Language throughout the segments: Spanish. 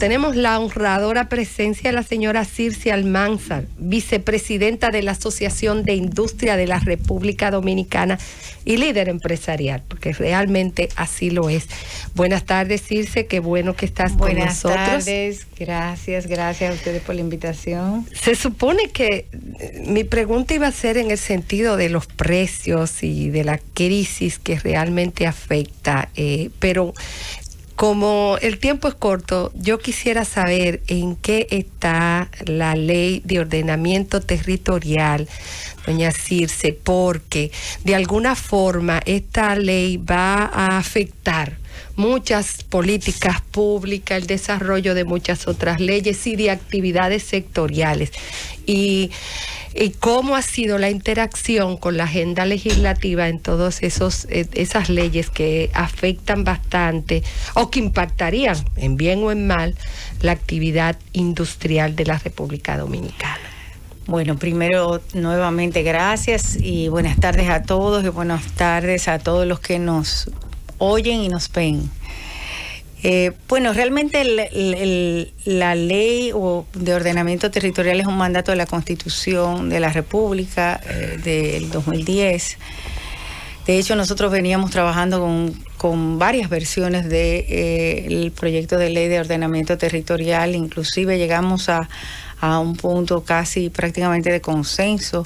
tenemos la honradora presencia de la señora Circe Almanzar, vicepresidenta de la Asociación de Industria de la República Dominicana y líder empresarial, porque realmente así lo es. Buenas tardes, Circe, qué bueno que estás con nosotros. Buenas tardes, gracias a ustedes por la invitación. Se supone que mi pregunta iba a ser en el sentido de los precios y de la crisis que realmente afecta, pero como el tiempo es corto, yo quisiera saber en qué está la ley de ordenamiento territorial, doña Circe, porque de alguna forma esta ley va a afectar muchas políticas públicas, el desarrollo de muchas otras leyes y de actividades sectoriales. Y cómo ha sido la interacción con la agenda legislativa en todas esas leyes que afectan bastante o que impactarían, en bien o en mal, la actividad industrial de la República Dominicana. Bueno, primero, nuevamente gracias y buenas tardes a todos y buenas tardes a todos los que nos oyen y nos ven. Bueno, realmente la ley de ordenamiento territorial es un mandato de la Constitución de la República del 2010. De hecho, nosotros veníamos trabajando con varias versiones del proyecto de ley de ordenamiento territorial, inclusive llegamos a un punto casi prácticamente de consenso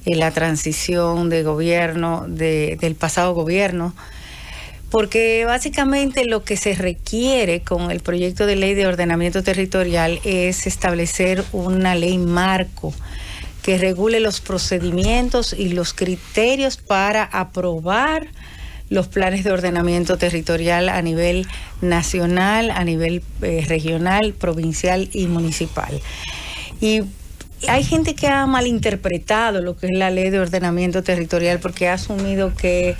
en la transición de gobierno del pasado gobierno, porque básicamente lo que se requiere con el proyecto de ley de ordenamiento territorial es establecer una ley marco que regule los procedimientos y los criterios para aprobar los planes de ordenamiento territorial a nivel nacional, a nivel regional, provincial y municipal. Y hay gente que ha malinterpretado lo que es la ley de ordenamiento territorial porque ha asumido que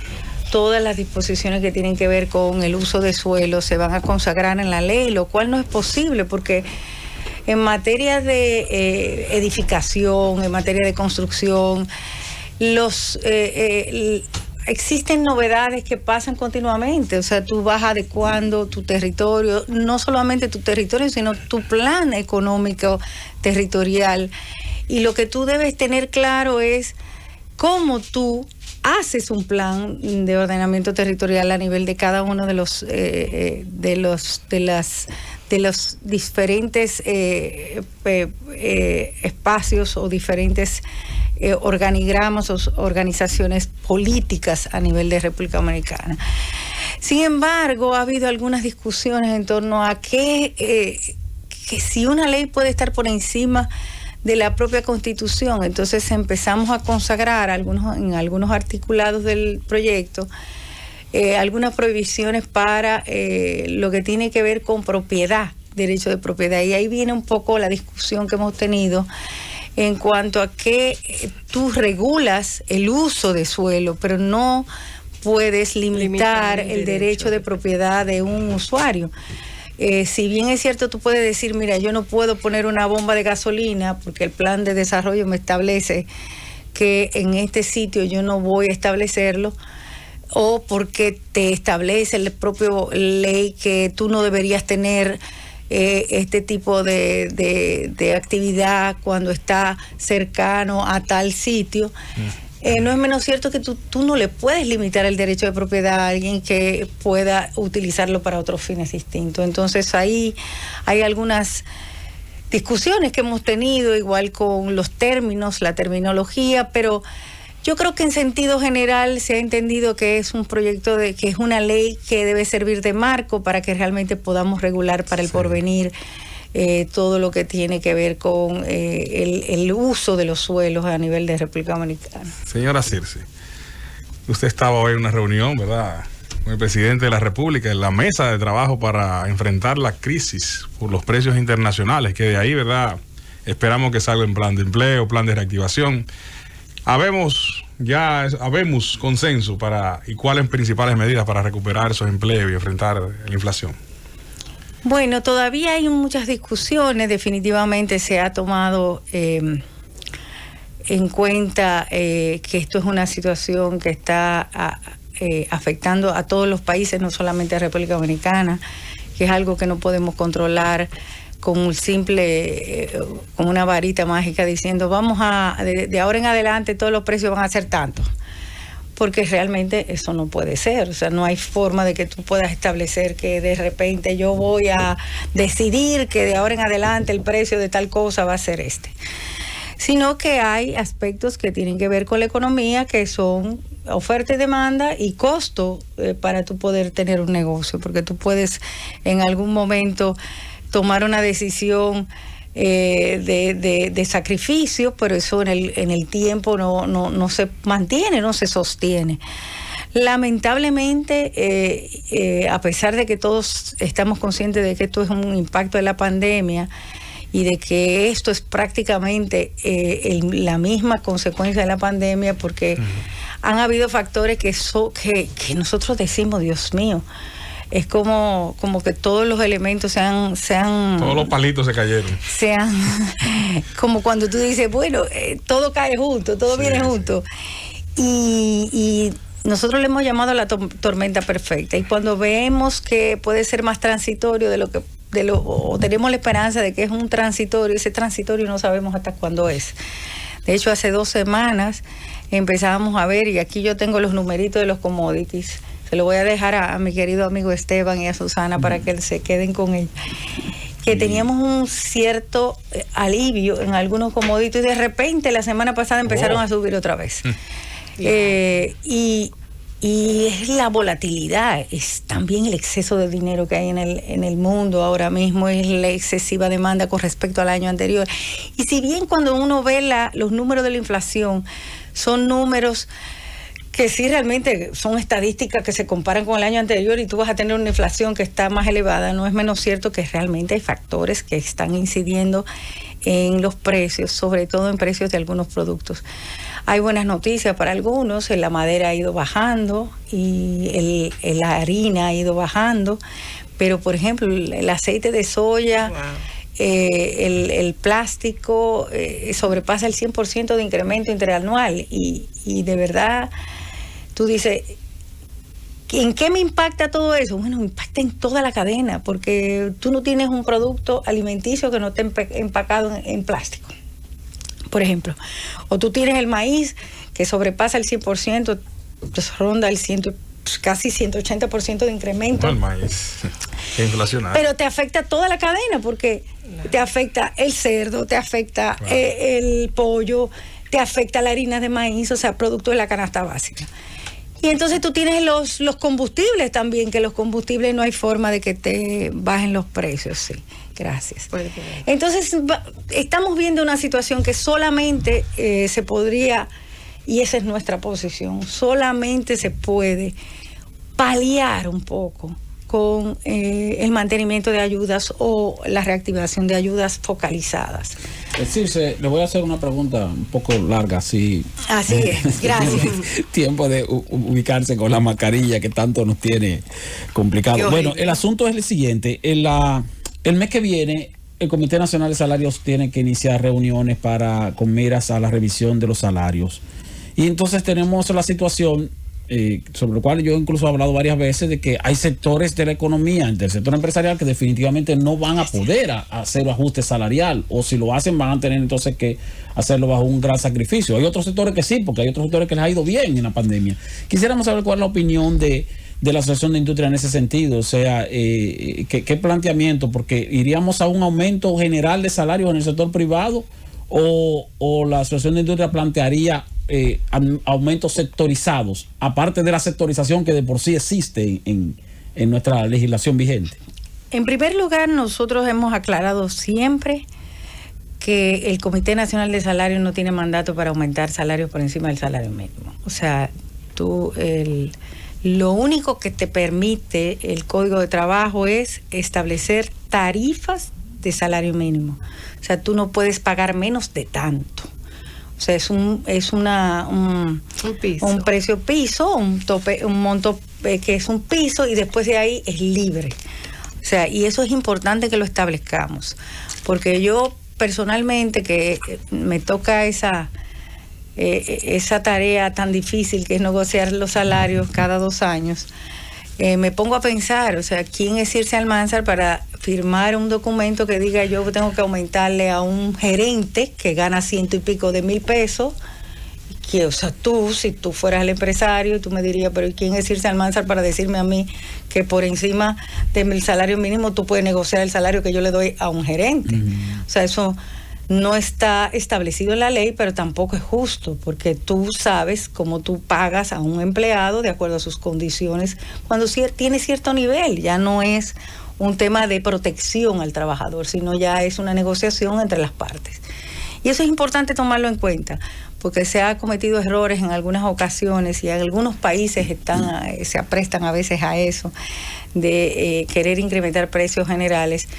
todas las disposiciones que tienen que ver con el uso de suelo se van a consagrar en la ley, lo cual no es posible porque en materia de edificación, en materia de construcción, existen novedades que pasan continuamente. O sea, tú vas adecuando tu territorio, no solamente tu territorio, sino tu plan económico territorial. Y lo que tú debes tener claro es cómo tú haces un plan de ordenamiento territorial a nivel de cada uno de los diferentes espacios o diferentes organigramas o organizaciones políticas a nivel de República Dominicana. Sin embargo, ha habido algunas discusiones en torno a que si una ley puede estar por encima de la propia Constitución. Entonces empezamos a consagrar en algunos articulados del proyecto algunas prohibiciones para lo que tiene que ver con propiedad, derecho de propiedad. Y ahí viene un poco la discusión que hemos tenido en cuanto a que tú regulas el uso de suelo, pero no puedes limitar el derecho de propiedad de un usuario. Si bien es cierto, tú puedes decir, mira, yo no puedo poner una bomba de gasolina porque el plan de desarrollo me establece que en este sitio yo no voy a establecerlo, o porque te establece la propia ley que tú no deberías tener este tipo de actividad cuando está cercano a tal sitio. No es menos cierto que tú no le puedes limitar el derecho de propiedad a alguien que pueda utilizarlo para otros fines distintos. Entonces ahí hay algunas discusiones que hemos tenido, igual con los términos, la terminología, pero yo creo que en sentido general se ha entendido que es un proyecto que es una ley que debe servir de marco para que realmente podamos regular para el porvenir todo lo que tiene que ver con el uso de los suelos a nivel de República Dominicana. Señora Circe, usted estaba hoy en una reunión, ¿verdad?, con el presidente de la República en la mesa de trabajo para enfrentar la crisis por los precios internacionales, que de ahí, ¿verdad?, esperamos que salga en plan de empleo, plan de reactivación. Habemos consenso y cuáles principales medidas para recuperar esos empleos y enfrentar la inflación. Bueno, todavía hay muchas discusiones. Definitivamente se ha tomado en cuenta que esto es una situación que está afectando a todos los países, no solamente a República Dominicana, que es algo que no podemos controlar con un simple, con una varita mágica diciendo de ahora en adelante todos los precios van a ser tantos, porque realmente eso no puede ser. O sea, no hay forma de que tú puedas establecer que de repente yo voy a decidir que de ahora en adelante el precio de tal cosa va a ser sino que hay aspectos que tienen que ver con la economía, que son oferta y demanda y costo para tú poder tener un negocio, porque tú puedes en algún momento tomar una decisión de sacrificio, pero eso en el tiempo no se mantiene, no se sostiene. Lamentablemente, a pesar de que todos estamos conscientes de que esto es un impacto de la pandemia y de que esto es prácticamente la misma consecuencia de la pandemia, porque han habido factores que nosotros decimos, Dios mío, es como que todos los elementos sean todos los palitos se cayeron. Sean como cuando tú dices, bueno, todo cae junto, todo viene junto. Y nosotros le hemos llamado la tormenta perfecta. Y cuando vemos que puede ser más transitorio o tenemos la esperanza de que es un transitorio, ese transitorio no sabemos hasta cuándo es. De hecho, hace 2 semanas empezábamos a ver, y aquí yo tengo los numeritos de los commodities. Se lo voy a dejar a mi querido amigo Esteban y a Susana para que se queden con él. Que teníamos un cierto alivio en algunos commodities y de repente la semana pasada empezaron a subir otra vez. Y es la volatilidad, es también el exceso de dinero que hay en el mundo ahora mismo, es la excesiva demanda con respecto al año anterior. Y si bien cuando uno ve los números de la inflación, son números que sí realmente son estadísticas que se comparan con el año anterior y tú vas a tener una inflación que está más elevada, no es menos cierto que realmente hay factores que están incidiendo en los precios, sobre todo en precios de algunos productos. Hay buenas noticias para algunos, la madera ha ido bajando y la harina ha ido bajando, pero por ejemplo el aceite de soya, wow, el plástico sobrepasa el 100% de incremento interanual y de verdad tú dices, ¿en qué me impacta todo eso? Bueno, me impacta en toda la cadena, porque tú no tienes un producto alimenticio que no esté empacado en plástico, por ejemplo. O tú tienes el maíz que sobrepasa el 100%, pues ronda el casi 180% de incremento. No, el maíz es inflacionario. Pero te afecta toda la cadena, porque te afecta el cerdo, te afecta el pollo, te afecta la harina de maíz, o sea, producto de la canasta básica. Y entonces tú tienes los combustibles también, que los combustibles no hay forma de que te bajen los precios. Sí, gracias. Entonces estamos viendo una situación que solamente se podría, y esa es nuestra posición, solamente se puede paliar un poco con el mantenimiento de ayudas o la reactivación de ayudas focalizadas. Decirse, le voy a hacer una pregunta un poco larga, así. Así es, gracias. Tiempo de ubicarse con la mascarilla que tanto nos tiene complicado. Bueno, el asunto es el siguiente. El mes que viene, el Comité Nacional de Salarios tiene que iniciar reuniones con miras a la revisión de los salarios. Y entonces tenemos la situación sobre lo cual yo incluso he hablado varias veces, de que hay sectores de la economía, del sector empresarial, que definitivamente no van a poder hacer ajuste salarial, o si lo hacen van a tener entonces que hacerlo bajo un gran sacrificio. Hay otros sectores que sí, porque hay otros sectores que les ha ido bien en la pandemia. Quisiéramos saber cuál es la opinión de la Asociación de Industria en ese sentido, o sea, ¿qué planteamiento? Porque iríamos a un aumento general de salarios en el sector privado, o la Asociación de Industria plantearía aumentos sectorizados, aparte de la sectorización que de por sí existe en nuestra legislación vigente. En primer lugar, nosotros hemos aclarado siempre que el Comité Nacional de Salarios no tiene mandato para aumentar salarios por encima del salario mínimo. O sea, lo único que te permite el Código de Trabajo es establecer tarifas de salario mínimo. O sea, tú no puedes pagar menos de tanto. O sea, es un precio piso, un tope, un monto que es un piso, y después de ahí es libre. O sea, y eso es importante que lo establezcamos, porque yo personalmente, que me toca esa tarea tan difícil que es negociar los salarios cada 2 años, me pongo a pensar, o sea, ¿quién es Circe Almanzar para firmar un documento que diga yo tengo que aumentarle a un gerente que gana 100 y pico de mil pesos? Que, o sea, si tú fueras el empresario, tú me dirías, pero ¿quién es Circe Almanzar para decirme a mí que por encima del salario mínimo tú puedes negociar el salario que yo le doy a un gerente? O sea, eso no está establecido en la ley, pero tampoco es justo, porque tú sabes cómo tú pagas a un empleado de acuerdo a sus condiciones cuando tiene cierto nivel. Ya no es un tema de protección al trabajador, sino ya es una negociación entre las partes. Y eso es importante tomarlo en cuenta, porque se han cometido errores en algunas ocasiones y en algunos países se aprestan a veces a eso, de querer incrementar precios generales,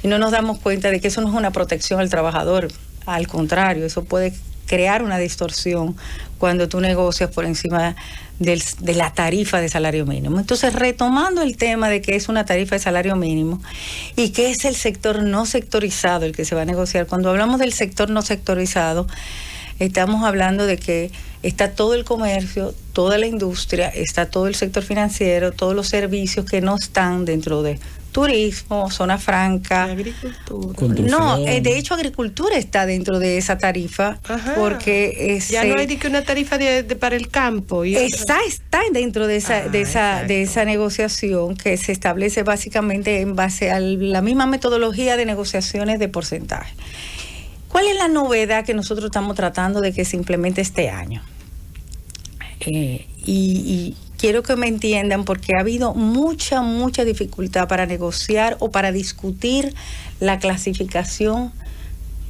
y no nos damos cuenta de que eso no es una protección al trabajador. Al contrario, eso puede crear una distorsión cuando tú negocias por encima de la tarifa de salario mínimo. Entonces, retomando el tema de que es una tarifa de salario mínimo y que es el sector no sectorizado el que se va a negociar. Cuando hablamos del sector no sectorizado, estamos hablando de que está todo el comercio, toda la industria, está todo el sector financiero, todos los servicios que no están dentro de turismo, zona franca, agricultura. No, de hecho agricultura está dentro de esa tarifa. Ajá. Porque ya no hay de que una tarifa para el campo. Está dentro de esa negociación que se establece básicamente en base a la misma metodología de negociaciones de porcentaje. ¿Cuál es la novedad que nosotros estamos tratando de que se implemente este año? Y quiero que me entiendan, porque ha habido mucha dificultad para negociar o para discutir la clasificación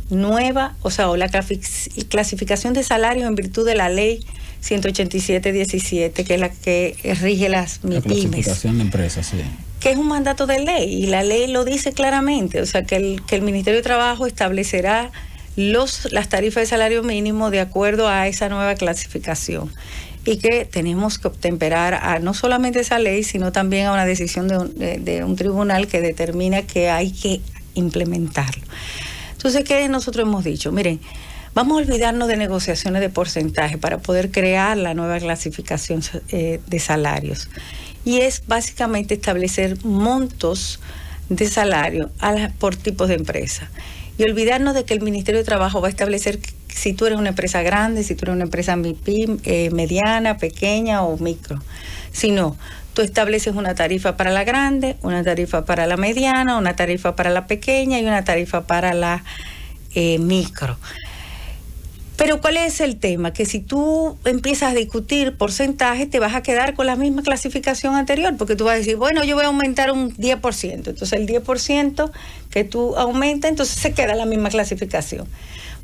nueva, o la clasificación de salarios en virtud de la ley 187-17, que es la que rige las MIPYMES. La clasificación de empresas, sí. Que es un mandato de ley, y la ley lo dice claramente, o sea, que el Ministerio de Trabajo establecerá las tarifas de salario mínimo de acuerdo a esa nueva clasificación, y que tenemos que obtemperar a no solamente esa ley, sino también a una decisión de un tribunal que determina que hay que implementarlo. Entonces, ¿qué nosotros hemos dicho? Miren, vamos a olvidarnos de negociaciones de porcentaje para poder crear la nueva clasificación de salarios. Y es básicamente establecer montos de salario por tipos de empresa. Y olvidarnos de que el Ministerio de Trabajo va a establecer si tú eres una empresa grande, si tú eres una empresa mediana, pequeña o micro. Si no, tú estableces una tarifa para la grande, una tarifa para la mediana, una tarifa para la pequeña y una tarifa para la micro. Pero ¿cuál es el tema? Que si tú empiezas a discutir porcentajes, te vas a quedar con la misma clasificación anterior, porque tú vas a decir, bueno, yo voy a aumentar un 10%. Entonces el 10% que tú aumentas, entonces se queda la misma clasificación.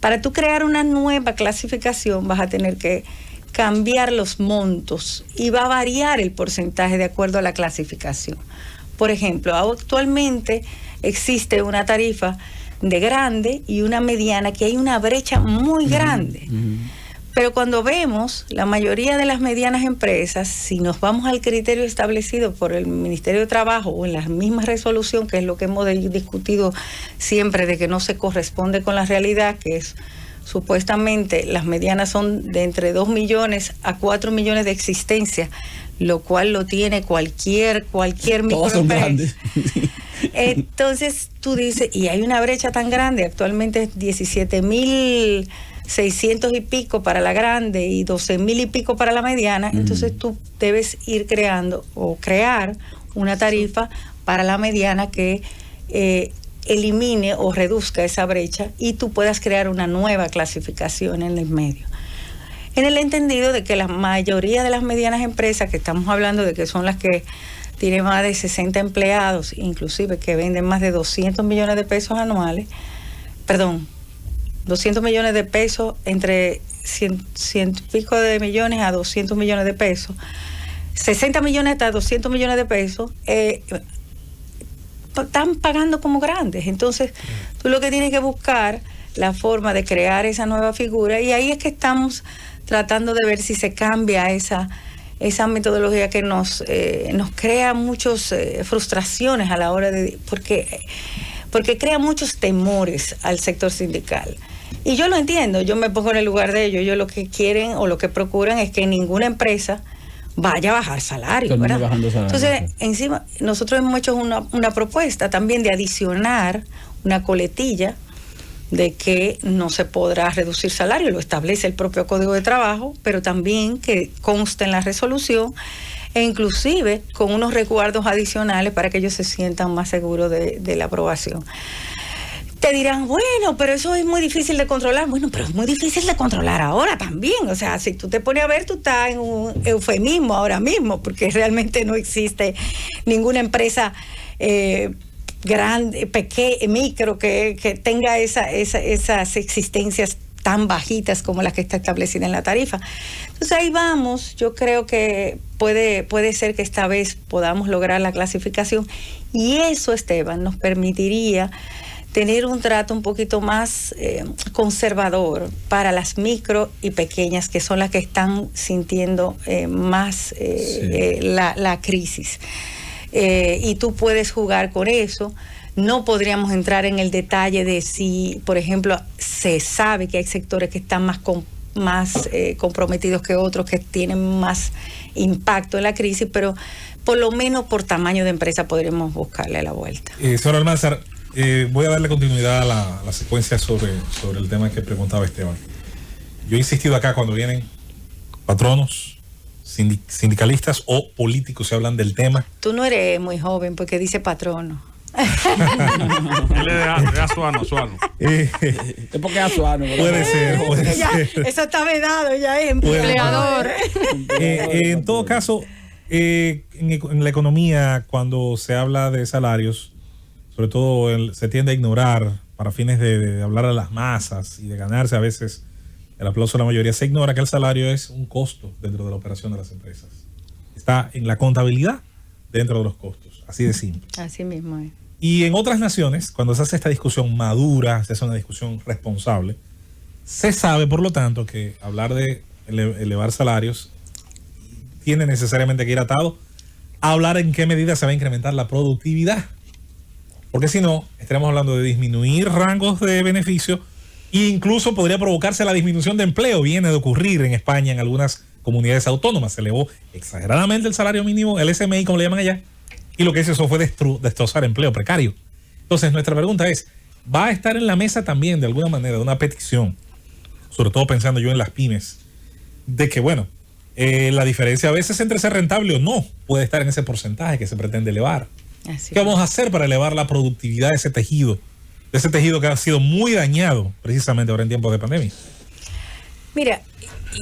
Para tú crear una nueva clasificación vas a tener que cambiar los montos y va a variar el porcentaje de acuerdo a la clasificación. Por ejemplo, actualmente existe una tarifa de grande y una mediana, que hay una brecha muy grande. Pero cuando vemos la mayoría de las medianas empresas, si nos vamos al criterio establecido por el Ministerio de Trabajo o en la misma resolución, que es lo que hemos discutido siempre, de que no se corresponde con la realidad, que es supuestamente las medianas son de entre 2 millones a 4 millones de existencia, lo cual lo tiene cualquier microempresa. Entonces tú dices, y hay una brecha tan grande, actualmente es 17.600 y pico para la grande y 12.000 y pico para la mediana. Entonces tú debes ir crear una tarifa para la mediana que elimine o reduzca esa brecha y tú puedas crear una nueva clasificación en el medio. En el entendido de que la mayoría de las medianas empresas, que estamos hablando de que son las que tienen más de 60 empleados, inclusive que venden más de 200 millones de pesos anuales, 200 millones de pesos, entre 100 y pico de millones a 200 millones de pesos, 60 millones hasta 200 millones de pesos, están pagando como grandes. Entonces, tú lo que tienes que buscar la forma de crear esa nueva figura, y ahí es que estamos tratando de ver si se cambia esa metodología que nos crea muchas frustraciones a la hora de... Porque crea muchos temores al sector sindical. Y yo lo entiendo, yo me pongo en el lugar de ellos. Ellos lo que quieren o lo que procuran es que ninguna empresa vaya a bajar salario, ¿verdad? Entonces, encima, nosotros hemos hecho una propuesta también de adicionar una coletilla de que no se podrá reducir salario, lo establece el propio Código de Trabajo, pero también que conste en la resolución, e inclusive con unos resguardos adicionales para que ellos se sientan más seguros de la aprobación. Te dirán, bueno, pero eso es muy difícil de controlar. Bueno, pero es muy difícil de controlar ahora también. O sea, si tú te pones a ver, tú estás en un eufemismo ahora mismo, porque realmente no existe ninguna empresa grande, pequeña, micro, que tenga esas existencias tan bajitas como las que está establecida en la tarifa. Entonces ahí vamos. Yo creo que puede ser que esta vez podamos lograr la clasificación, y eso, Esteban, nos permitiría tener un trato un poquito más conservador para las micro y pequeñas, que son las que están sintiendo más la crisis. Y tú puedes jugar con eso. No podríamos entrar en el detalle de si, por ejemplo, se sabe que hay sectores que están más comprometidos que otros, que tienen más impacto en la crisis, pero por lo menos por tamaño de empresa podríamos buscarle la vuelta. Señor Almanzar, voy a darle continuidad a la secuencia sobre el tema que preguntaba Esteban. Yo he insistido acá, cuando vienen patronos, sindicalistas o políticos, se hablan del tema. Tú no eres muy joven porque dice patrono. Dile de Azuano. Es porque es Azuano. Puede ser. Eso está vedado, ya es empleador. En todo caso, en la economía, cuando se habla de salarios, sobre todo se tiende a ignorar, para fines de hablar a las masas y de ganarse a veces el aplauso de la mayoría, se ignora que el salario es un costo dentro de la operación de las empresas. Está en la contabilidad dentro de los costos, así de simple. Así mismo es. Y en otras naciones, cuando se hace esta discusión madura, se hace una discusión responsable, se sabe, por lo tanto, que hablar de elevar salarios tiene necesariamente que ir atado a hablar en qué medida se va a incrementar la productividad. Porque si no, estaremos hablando de disminuir rangos de beneficio e incluso podría provocarse la disminución de empleo. Viene de ocurrir en España, en algunas comunidades autónomas. Se elevó exageradamente el salario mínimo, el SMI, como le llaman allá, y lo que hizo eso fue destrozar empleo precario. Entonces, nuestra pregunta es, ¿va a estar en la mesa también, de alguna manera, una petición, sobre todo pensando yo en las pymes, de que, bueno, la diferencia a veces entre ser rentable o no puede estar en ese porcentaje que se pretende elevar? Así ¿Qué vamos a hacer para elevar la productividad de ese tejido que ha sido muy dañado precisamente ahora en tiempos de pandemia? Mira,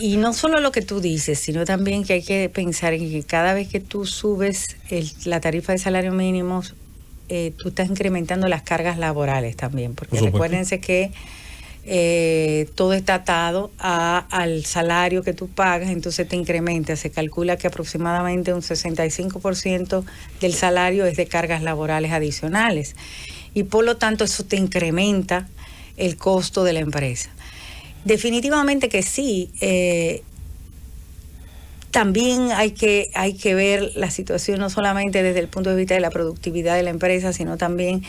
y no solo lo que tú dices, sino también que hay que pensar en que cada vez que tú subes la tarifa de salario mínimo, tú estás incrementando las cargas laborales también, porque recuérdense que todo está atado al salario que tú pagas, entonces te incrementa. Se calcula que aproximadamente un 65% del salario es de cargas laborales adicionales, y por lo tanto eso te incrementa el costo de la empresa. Definitivamente que sí. También hay que ver la situación no solamente desde el punto de vista de la productividad de la empresa, sino también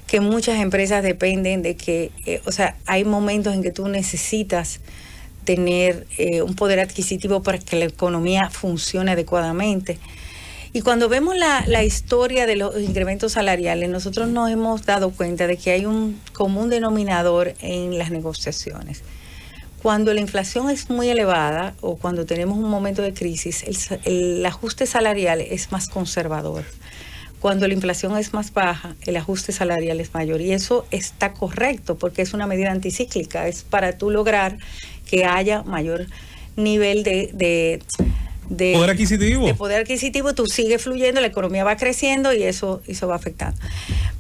que muchas empresas dependen de que, hay momentos en que tú necesitas tener un poder adquisitivo para que la economía funcione adecuadamente. Y cuando vemos la historia de los incrementos salariales, nosotros nos hemos dado cuenta de que hay un común denominador en las negociaciones. Cuando la inflación es muy elevada o cuando tenemos un momento de crisis, el ajuste salarial es más conservador. Cuando la inflación es más baja, el ajuste salarial es mayor. Y eso está correcto porque es una medida anticíclica. Es para tú lograr que haya mayor nivel de poder adquisitivo. De poder adquisitivo, tú sigues fluyendo, la economía va creciendo y eso va afectando.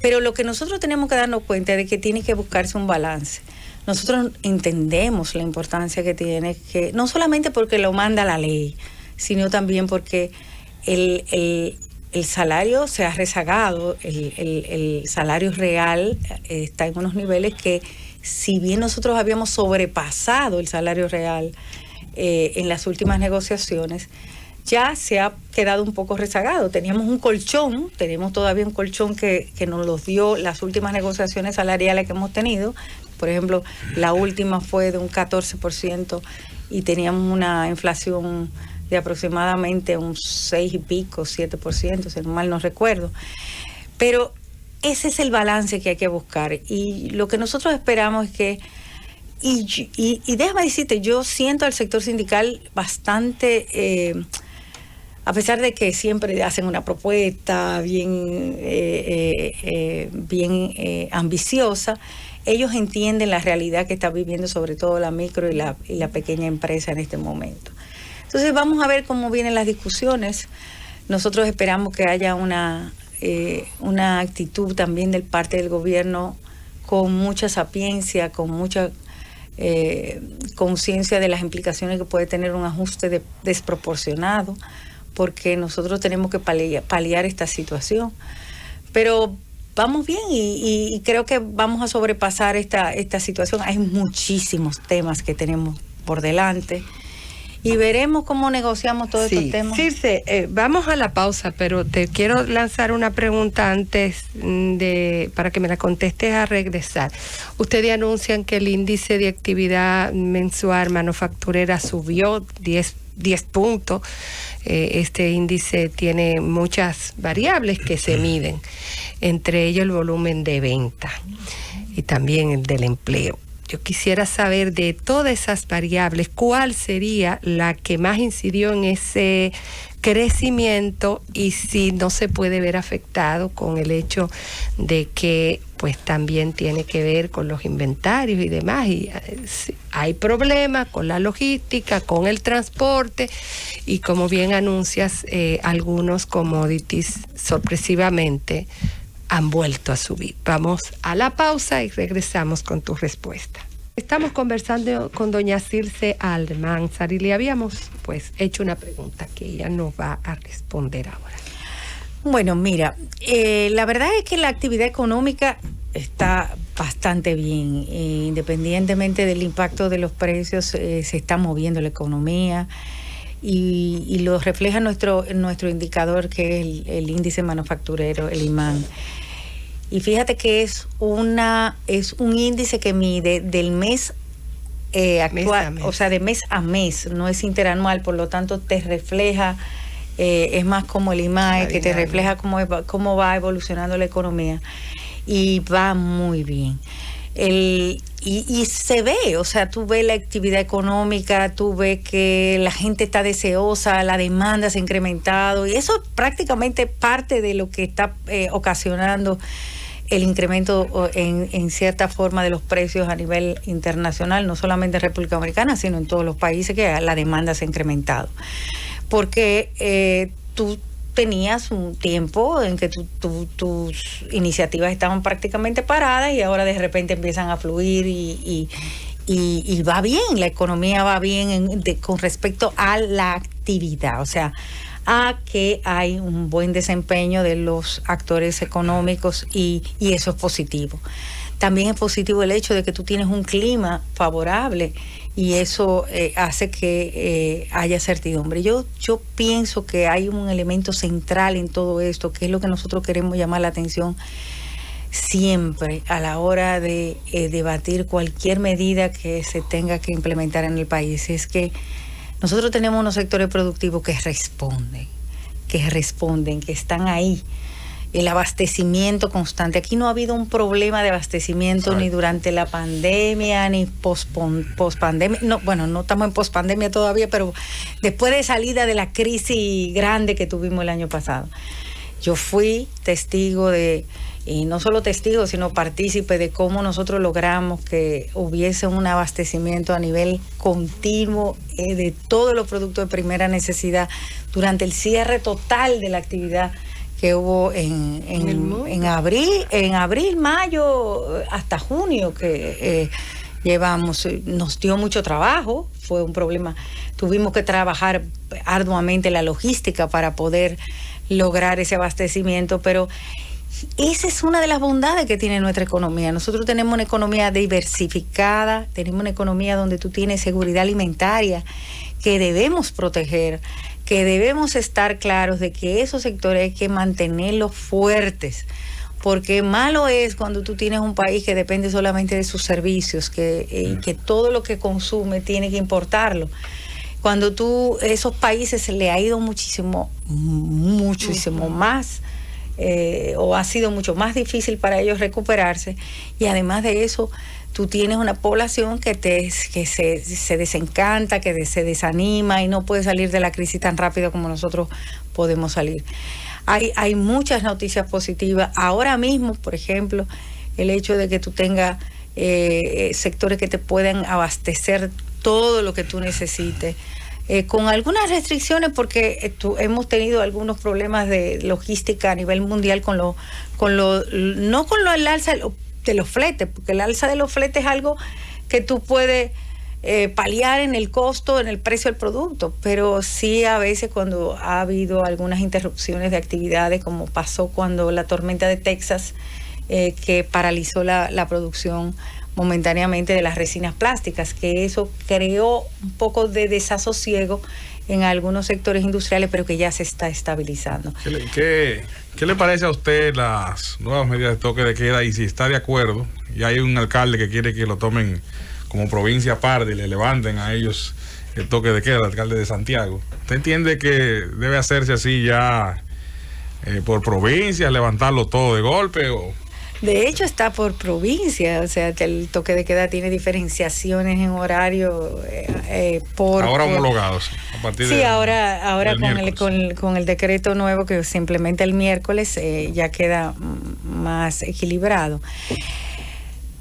Pero lo que nosotros tenemos que darnos cuenta es de que tiene que buscarse un balance. Nosotros entendemos la importancia que tiene, que no solamente porque lo manda la ley, sino también porque el salario se ha rezagado, el salario real está en unos niveles que, si bien nosotros habíamos sobrepasado el salario real en las últimas negociaciones, ya se ha quedado un poco rezagado. Teníamos un colchón, tenemos todavía un colchón que nos los dio las últimas negociaciones salariales que hemos tenido. Por ejemplo, la última fue de un 14% y teníamos una inflación de aproximadamente un 6 y pico, 7%, si mal no recuerdo. Pero ese es el balance que hay que buscar. Y lo que nosotros esperamos es que, y déjame decirte, yo siento al sector sindical bastante, a pesar de que siempre hacen una propuesta bien ambiciosa, ellos entienden la realidad que está viviendo sobre todo la micro y la pequeña empresa en este momento. Entonces vamos a ver cómo vienen las discusiones. Nosotros esperamos que haya una actitud también de parte del gobierno con mucha sapiencia, con mucha conciencia de las implicaciones que puede tener un ajuste desproporcionado, porque nosotros tenemos que paliar esta situación. Pero vamos bien y creo que vamos a sobrepasar esta situación. Hay muchísimos temas que tenemos por delante y veremos cómo negociamos todos estos temas. Circe, vamos a la pausa, pero te quiero lanzar una pregunta antes para que me la contestes a regresar. Ustedes anuncian que el índice de actividad mensual manufacturera subió 10 puntos. Este índice tiene muchas variables que se miden, entre ellos el volumen de venta y también el del empleo. Yo quisiera saber de todas esas variables, ¿cuál sería la que más incidió en ese crecimiento y si no se puede ver afectado con el hecho de que pues también tiene que ver con los inventarios y demás, y hay problemas con la logística, con el transporte y como bien anuncias, algunos commodities sorpresivamente han vuelto a subir. Vamos a la pausa y regresamos con tu respuesta. Estamos conversando con doña Circe Almanzar y le habíamos pues hecho una pregunta que ella nos va a responder ahora. Bueno, mira, la verdad es que la actividad económica está bastante bien, independientemente del impacto de los precios, se está moviendo la economía y lo refleja nuestro indicador, que es el índice manufacturero, el IMAN. Y fíjate que es un índice que mide del mes actual, mes. O sea, de mes a mes, no es interanual, por lo tanto te refleja, es más como el IMAE, que te refleja cómo va evolucionando la economía, y va muy bien. Y se ve, o sea, tú ves la actividad económica, tú ves que la gente está deseosa, la demanda se ha incrementado, y eso es prácticamente parte de lo que está ocasionando el incremento en cierta forma de los precios a nivel internacional, no solamente en República Dominicana, sino en todos los países, que la demanda se ha incrementado. Porque tú tenías un tiempo en que tus iniciativas estaban prácticamente paradas y ahora de repente empiezan a fluir y va bien, la economía va bien con respecto a la actividad, o sea, a que hay un buen desempeño de los actores económicos y eso es positivo. También es positivo el hecho de que tú tienes un clima favorable y eso hace que haya certidumbre. Yo pienso que hay un elemento central en todo esto, que es lo que nosotros queremos llamar la atención siempre a la hora de debatir cualquier medida que se tenga que implementar en el país. Es que nosotros tenemos unos sectores productivos que responden, que están ahí. El abastecimiento constante. Aquí no ha habido un problema de abastecimiento ni durante la pandemia, ni pospandemia. No, bueno, no estamos en pospandemia todavía, pero después de salida de la crisis grande que tuvimos el año pasado. Yo fui testigo y no solo testigo, sino partícipe de cómo nosotros logramos que hubiese un abastecimiento a nivel continuo de todos los productos de primera necesidad durante el cierre total de la actividad que hubo en abril, mayo, hasta junio, que llevamos. Nos dio mucho trabajo, fue un problema. Tuvimos que trabajar arduamente la logística para poder lograr ese abastecimiento, pero esa es una de las bondades que tiene nuestra economía. Nosotros tenemos una economía diversificada, tenemos una economía donde tú tienes seguridad alimentaria que debemos proteger, que debemos estar claros de que esos sectores hay que mantenerlos fuertes, porque malo es cuando tú tienes un país que depende solamente de sus servicios, que todo lo que consume tiene que importarlo. cuando esos países se le ha ido muchísimo más, o ha sido mucho más difícil para ellos recuperarse, y además de eso, tú tienes una población que se desencanta, que se desanima y no puede salir de la crisis tan rápido como nosotros podemos salir. Hay muchas noticias positivas. Ahora mismo, por ejemplo, el hecho de que tú tengas sectores que te puedan abastecer todo lo que tú necesites, con algunas restricciones, porque hemos tenido algunos problemas de logística a nivel mundial no con el alza de los fletes, porque el alza de los fletes es algo que tú puedes paliar en el costo, en el precio del producto, pero sí a veces cuando ha habido algunas interrupciones de actividades, como pasó cuando la tormenta de Texas, que paralizó la producción momentáneamente de las resinas plásticas, que eso creó un poco de desasosiego en algunos sectores industriales, pero que ya se está estabilizando. ¿Qué le parece a usted las nuevas medidas de toque de queda, y si está de acuerdo, y hay un alcalde que quiere que lo tomen como provincia aparte y le levanten a ellos el toque de queda, el alcalde de Santiago? ¿Usted entiende que debe hacerse así ya por provincia, levantarlo todo de golpe? De hecho está por provincia, o sea, el toque de queda tiene diferenciaciones en horario ahora homologados a partir sí, ahora con con el decreto nuevo que se implementa el miércoles, ya queda más equilibrado.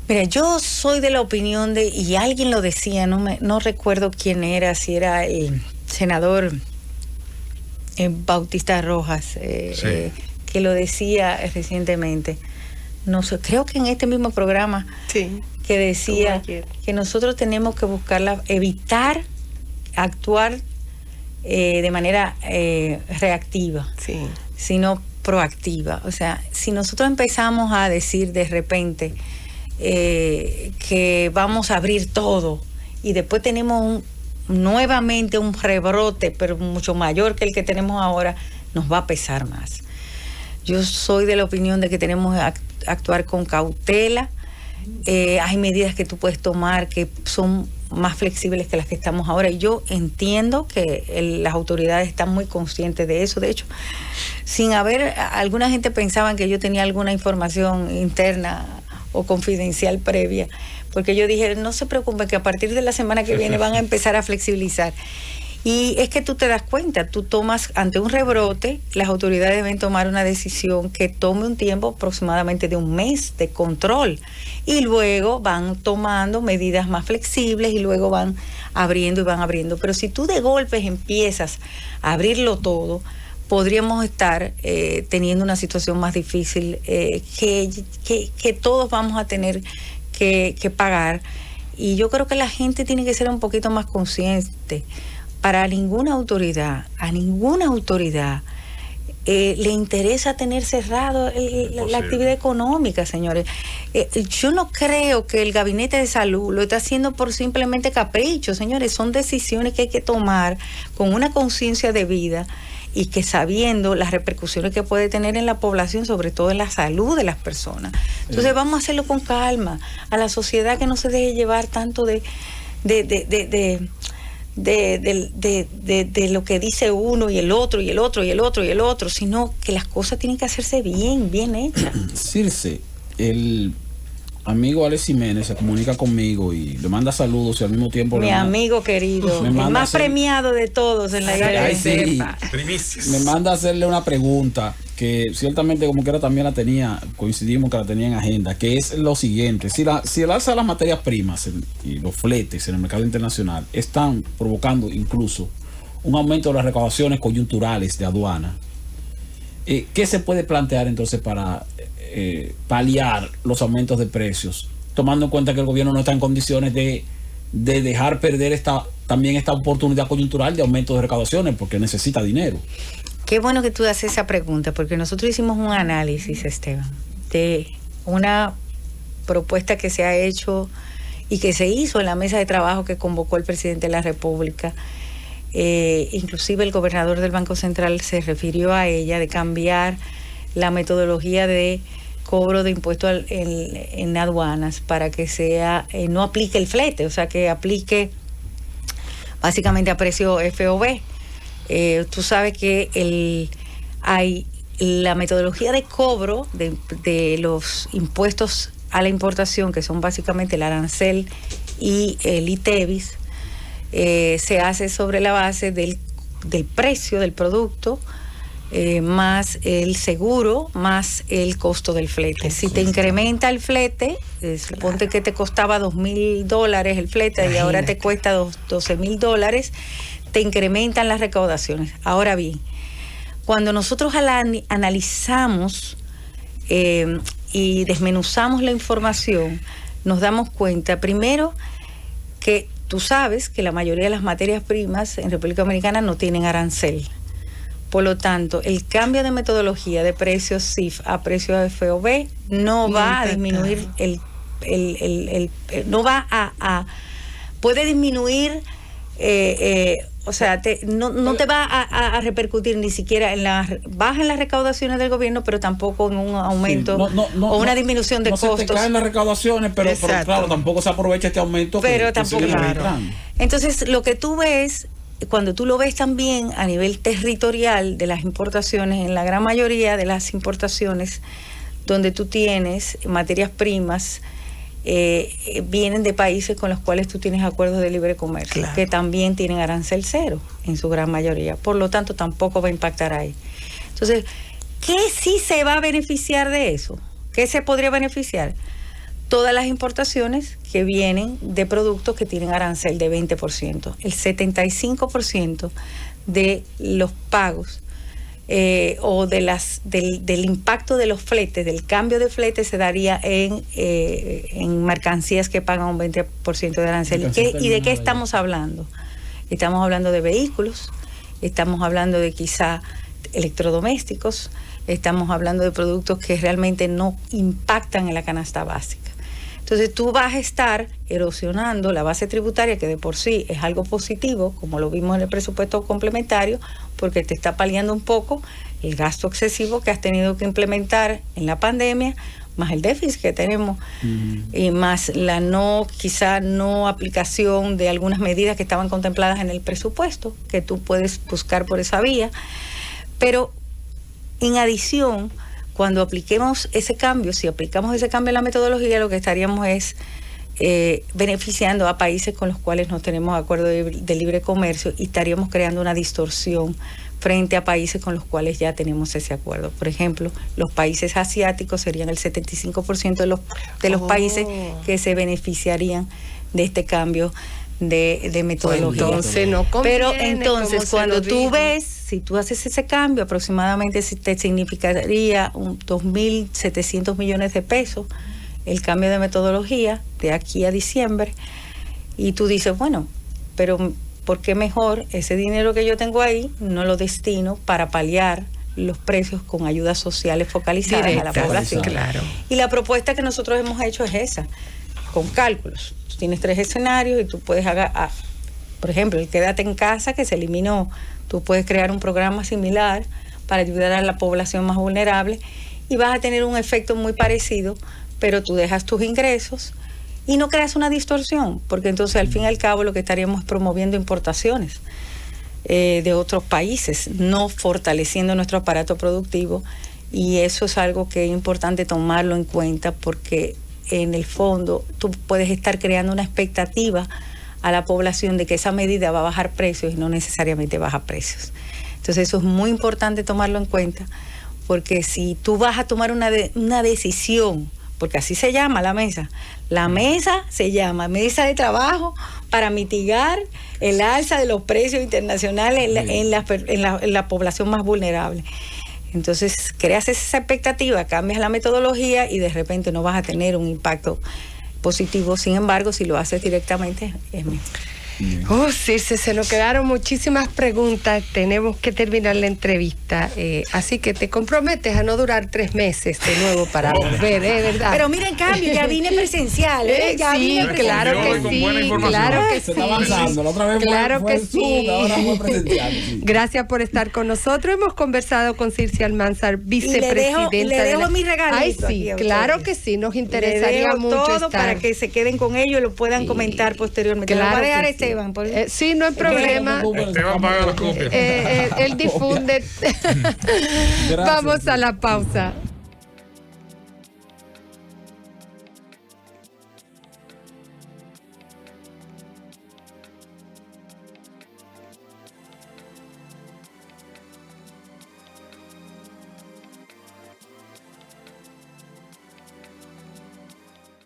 Mira, yo soy de la opinión y alguien lo decía, no recuerdo quién era, si era el senador Bautista Rojas, sí, que lo decía recientemente. No sé, creo que en este mismo programa, sí, que decía que nosotros tenemos que evitar actuar de manera reactiva, sí, sino proactiva. O sea, si nosotros empezamos a decir de repente que vamos a abrir todo y después tenemos nuevamente un rebrote, pero mucho mayor que el que tenemos ahora, nos va a pesar más. Yo soy de la opinión de que tenemos que actuar con cautela. Hay medidas que tú puedes tomar que son más flexibles que las que estamos ahora, y yo entiendo que las autoridades están muy conscientes de eso. De hecho, alguna gente pensaba que yo tenía alguna información interna o confidencial previa, porque yo dije, no se preocupen, que a partir de la semana que viene van a empezar a flexibilizar. Y es que tú te das cuenta, tú tomas, ante un rebrote, las autoridades deben tomar una decisión que tome un tiempo aproximadamente de un mes de control, y luego van tomando medidas más flexibles y luego van abriendo. Pero si tú de golpes empiezas a abrirlo todo, podríamos estar teniendo una situación más difícil, que todos vamos a tener que pagar. Y yo creo que la gente tiene que ser un poquito más consciente. A ninguna autoridad le interesa tener cerrado la actividad económica, señores. Yo no creo que el Gabinete de Salud lo está haciendo por simplemente capricho, señores. Son decisiones que hay que tomar con una conciencia de vida, y que sabiendo las repercusiones que puede tener en la población, sobre todo en la salud de las personas. Entonces vamos a hacerlo con calma, a la sociedad, que no se deje llevar tanto de lo que dice uno y el otro, sino que las cosas tienen que hacerse bien hechas. Circe, el amigo Alex Jiménez se comunica conmigo y le manda saludos, y al mismo tiempo mi amigo querido, el más premiado de todos en la isla de Cepa. Me manda a hacerle una pregunta que ciertamente, como que era, también la tenía, coincidimos que la tenía en agenda, que es lo siguiente: si el alza de las materias primas y los fletes en el mercado internacional están provocando incluso un aumento de las recaudaciones coyunturales de aduana, ¿qué se puede plantear entonces para paliar los aumentos de precios, tomando en cuenta que el gobierno no está en condiciones de dejar perder esta oportunidad coyuntural de aumento de recaudaciones, porque necesita dinero? Qué bueno que tú haces esa pregunta, porque nosotros hicimos un análisis, Esteban, de una propuesta que se ha hecho y que se hizo en la mesa de trabajo que convocó el presidente de la República. Inclusive el gobernador del Banco Central se refirió a ella, de cambiar la metodología de cobro de impuestos en aduanas para que no aplique el flete, o sea, que aplique básicamente a precio FOB. Tú sabes que hay la metodología de cobro de los impuestos a la importación, que son básicamente el arancel y el ITEVIS, se hace sobre la base del precio del producto, más el seguro, más el costo del flete. Si te incrementa el flete, suponte que te costaba $2,000 el flete y ahora te cuesta $12,000, te incrementan las recaudaciones. Ahora bien, cuando nosotros analizamos y desmenuzamos la información, nos damos cuenta, primero, que tú sabes que la mayoría de las materias primas en República Dominicana no tienen arancel. Por lo tanto, el cambio de metodología de precios CIF a precios FOB no va a disminuir no va a puede disminuir, o sea, no te va a repercutir ni siquiera baja en las recaudaciones del gobierno, pero tampoco en un aumento o una disminución de costos. Se te caen las recaudaciones, pero claro, tampoco se aprovecha este aumento. Pero tampoco, claro. Entonces, lo que tú ves, cuando tú lo ves también a nivel territorial de las importaciones, en la gran mayoría de las importaciones donde tú tienes materias primas, vienen de países con los cuales tú tienes acuerdos de libre comercio, claro, que también tienen arancel cero en su gran mayoría. Por lo tanto, tampoco va a impactar ahí. Entonces, ¿qué sí se va a beneficiar de eso? ¿Qué se podría beneficiar? Todas las importaciones que vienen de productos que tienen arancel de 20%. El 75% de los pagos o del impacto de los fletes, del cambio de fletes, se daría en mercancías que pagan un 20% de arancel. ¿Y de qué estamos hablando? Estamos hablando de vehículos, estamos hablando de quizá electrodomésticos, estamos hablando de productos que realmente no impactan en la canasta básica. Entonces tú vas a estar erosionando la base tributaria, que de por sí es algo positivo, como lo vimos en el presupuesto complementario, porque te está paliando un poco el gasto excesivo que has tenido que implementar en la pandemia, más el déficit que tenemos, y más la quizá no aplicación de algunas medidas que estaban contempladas en el presupuesto, que tú puedes buscar por esa vía. Pero en adición, cuando apliquemos ese cambio, si aplicamos ese cambio en la metodología, lo que estaríamos es beneficiando a países con los cuales no tenemos acuerdo de libre comercio, y estaríamos creando una distorsión frente a países con los cuales ya tenemos ese acuerdo. Por ejemplo, los países asiáticos serían el 75% de los países que se beneficiarían de este cambio de metodología. Entonces no conviene. Pero entonces cuando tú ves, si tú haces ese cambio, aproximadamente te significaría 2.700 millones de pesos el cambio de metodología de aquí a diciembre, y tú dices, bueno, pero ¿por qué mejor ese dinero que yo tengo ahí no lo destino para paliar los precios con ayudas sociales focalizadas a la población? Claro. Y la propuesta que nosotros hemos hecho es esa, con cálculos. Tú tienes 3 escenarios y tú puedes por ejemplo, el quédate en casa, que se eliminó. Tú puedes crear un programa similar para ayudar a la población más vulnerable, y vas a tener un efecto muy parecido, pero tú dejas tus ingresos y no creas una distorsión, porque entonces al fin y al cabo lo que estaríamos es promoviendo importaciones de otros países, no fortaleciendo nuestro aparato productivo, y eso es algo que es importante tomarlo en cuenta, porque en el fondo tú puedes estar creando una expectativa a la población de que esa medida va a bajar precios, y no necesariamente baja precios. Entonces eso es muy importante tomarlo en cuenta, porque si tú vas a tomar una decisión, porque así se llama la mesa se llama mesa de trabajo para mitigar el alza de los precios internacionales en la población más vulnerable. Entonces creas esa expectativa, cambias la metodología y de repente no vas a tener un impacto positivo. Sin embargo, si lo haces directamente, es mejor. Sí, se nos quedaron muchísimas preguntas. Tenemos que terminar la entrevista. Así que te comprometes a no durar 3 meses de nuevo para volver, ¿verdad? Pero mira, en cambio, ya vine presencial. Sí, claro que sí. Claro que sí. Se está avanzando. La otra vez fue Zoom, ahora fue presencial. Sí. Gracias por estar con nosotros. Hemos conversado con Circe Almanzar, vicepresidenta. Y le dejo mi regalito. Ay, sí, claro que sí. Nos interesaría mucho todo estar. Para que se queden con ellos y lo puedan comentar posteriormente. Claro, voy a dejar que este Esteban. Sí, no hay problema. Esteban paga la copia. Él difunde. Vamos a la pausa.